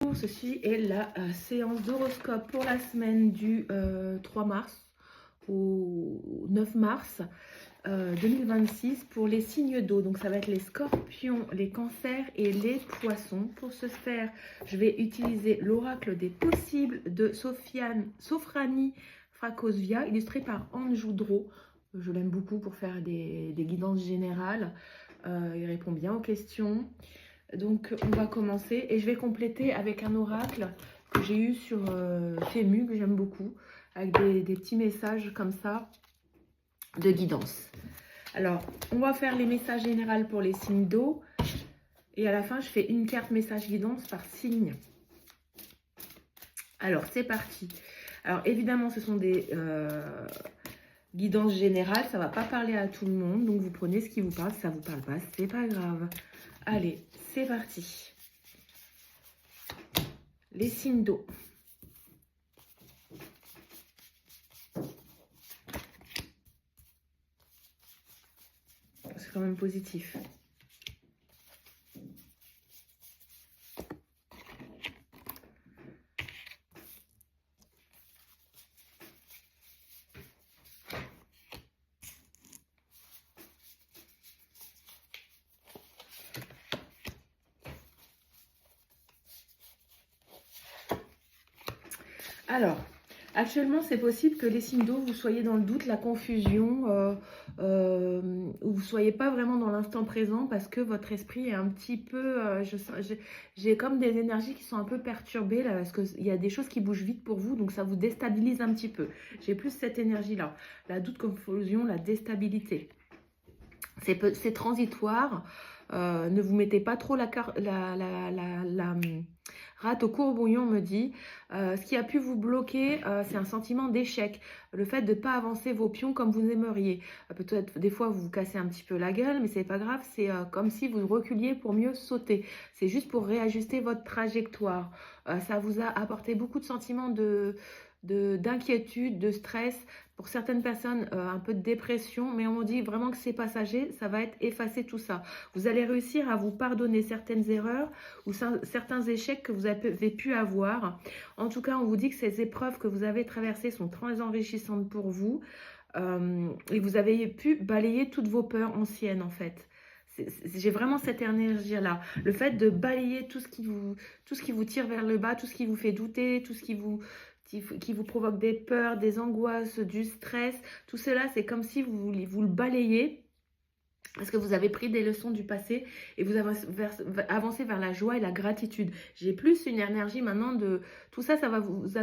Bonjour, ceci est la séance d'horoscope pour la semaine du 3 mars au 9 mars 2026 pour les signes d'eau. Donc ça va être les scorpions, les cancers et les poissons. Pour ce faire, je vais utiliser l'oracle des possibles de Sofrani Fracosvia, illustré par Anne Joudreau. Je l'aime beaucoup pour faire des guidances générales. Il répond bien aux questions. Donc on va commencer et je vais compléter avec un oracle que j'ai eu sur Fému, que j'aime beaucoup, avec des petits messages comme ça de guidance. Alors on va faire les messages généraux pour les signes d'eau et à la fin je fais une carte message guidance par signe. Alors c'est parti. Alors évidemment ce sont des guidances générales, ça ne va pas parler à tout le monde, donc vous prenez ce qui vous parle, si ça ne vous parle pas, c'est pas grave. Allez, c'est parti. Les signes d'eau. C'est quand même positif. Alors, actuellement, c'est possible que les signes d'eau, vous soyez dans le doute, la confusion, ou vous ne soyez pas vraiment dans l'instant présent parce que votre esprit est un petit peu... j'ai comme des énergies qui sont un peu perturbées là, parce qu'il y a des choses qui bougent vite pour vous, donc ça vous déstabilise un petit peu. J'ai plus cette énergie-là, la doute, confusion, la déstabilité. C'est transitoire. Ne vous mettez pas trop la rate au courbouillon, me dit. Ce qui a pu vous bloquer, c'est un sentiment d'échec. Le fait de ne pas avancer vos pions comme vous aimeriez. Peut-être des fois, vous vous cassez un petit peu la gueule, mais c'est pas grave. C'est comme si vous reculiez pour mieux sauter. C'est juste pour réajuster votre trajectoire. Ça vous a apporté beaucoup de sentiments d'inquiétude, de stress. Pour certaines personnes, un peu de dépression, mais on dit vraiment que c'est passager, ça va être effacer tout ça. Vous allez réussir à vous pardonner certaines erreurs ou certains échecs que vous avez pu avoir. En tout cas, on vous dit que ces épreuves que vous avez traversées sont très enrichissantes pour vous et vous avez pu balayer toutes vos peurs anciennes en fait. J'ai vraiment cette énergie-là. Le fait de balayer tout ce qui vous tire vers le bas, tout ce qui vous fait douter, tout ce qui vous provoque des peurs, des angoisses, du stress. Tout cela, c'est comme si vous le balayez parce que vous avez pris des leçons du passé et vous avancez vers la joie et la gratitude. J'ai plus une énergie maintenant de... Tout ça, ça vous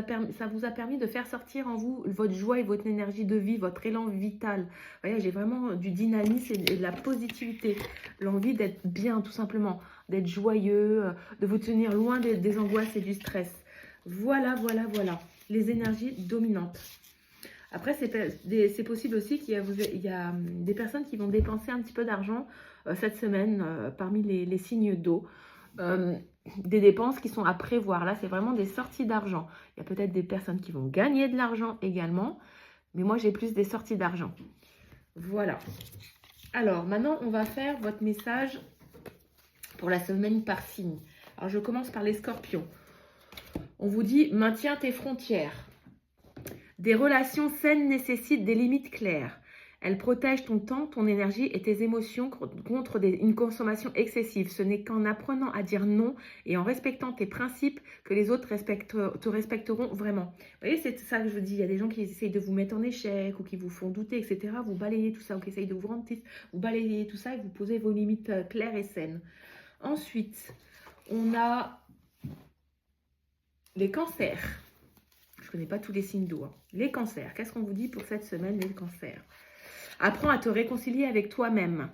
a permis de faire sortir en vous votre joie et votre énergie de vie, votre élan vital. Vous voyez, j'ai vraiment du dynamisme et de la positivité. L'envie d'être bien, tout simplement. D'être joyeux, de vous tenir loin des angoisses et du stress. Voilà, voilà, voilà. Les énergies dominantes. Après, c'est possible aussi qu'il y a des personnes qui vont dépenser un petit peu d'argent cette semaine parmi les signes d'eau. Des dépenses qui sont à prévoir. Là, c'est vraiment des sorties d'argent. Il y a peut-être des personnes qui vont gagner de l'argent également. Mais moi, j'ai plus des sorties d'argent. Voilà. Alors, maintenant, on va faire votre message pour la semaine par signe. Alors, je commence par les scorpions. On vous dit, maintiens tes frontières. Des relations saines nécessitent des limites claires. Elles protègent ton temps, ton énergie et tes émotions contre une consommation excessive. Ce n'est qu'en apprenant à dire non et en respectant tes principes que les autres te respecteront vraiment. Vous voyez, c'est ça que je vous dis. Il y a des gens qui essayent de vous mettre en échec ou qui vous font douter, etc. Vous balayez tout ça ou qui essayent de vous rendre triste. Vous balayez tout ça et vous posez vos limites claires et saines. Ensuite, on a les cancers. Je ne connais pas tous les signes d'eau. Hein. Les cancers, qu'est-ce qu'on vous dit pour cette semaine, les cancers? Apprends à te réconcilier avec toi-même.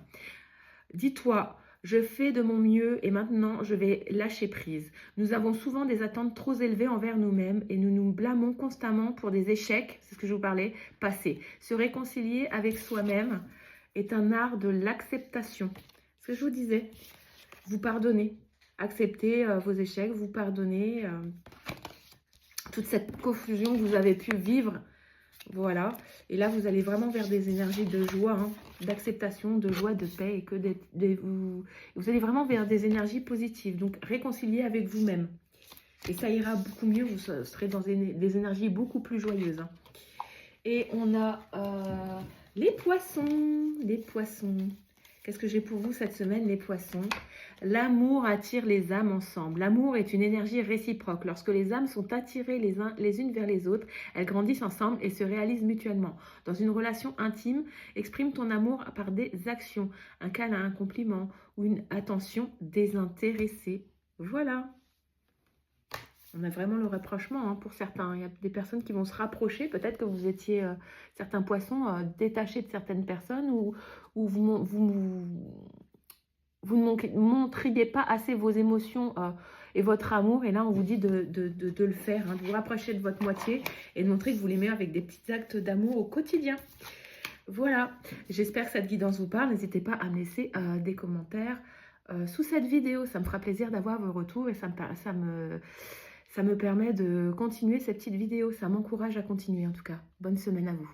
Dis-toi, je fais de mon mieux et maintenant je vais lâcher prise. Nous avons souvent des attentes trop élevées envers nous-mêmes et nous nous blâmons constamment pour des échecs, c'est ce que je vous parlais, passés. Se réconcilier avec soi-même est un art de l'acceptation. Ce que je vous disais, vous pardonnez. Acceptez vos échecs, vous pardonnez... toute cette confusion que vous avez pu vivre, voilà. Et là, vous allez vraiment vers des énergies de joie, hein, d'acceptation, de joie, de paix, et que vous allez vraiment vers des énergies positives. Donc, réconcilier avec vous-même. Et ça ira beaucoup mieux, vous serez dans des énergies beaucoup plus joyeuses. Hein. Et on a les poissons. Les poissons. Qu'est-ce que j'ai pour vous cette semaine, les poissons? L'amour attire les âmes ensemble. L'amour est une énergie réciproque. Lorsque les âmes sont attirées les unes vers les autres, elles grandissent ensemble et se réalisent mutuellement. Dans une relation intime, exprime ton amour par des actions, un câlin, un compliment ou une attention désintéressée. Voilà. On a vraiment le rapprochement hein, pour certains. Il y a des personnes qui vont se rapprocher. Peut-être que vous étiez, certains poissons, détachés de certaines personnes ou vous ne montriez pas assez vos émotions et votre amour. Et là, on vous dit de le faire, hein, de vous rapprocher de votre moitié et de montrer que vous l'aimez avec des petits actes d'amour au quotidien. Voilà, j'espère que cette guidance vous parle. N'hésitez pas à me laisser des commentaires sous cette vidéo. Ça me fera plaisir d'avoir vos retours et ça me permet de continuer cette petite vidéo. Ça m'encourage à continuer en tout cas. Bonne semaine à vous.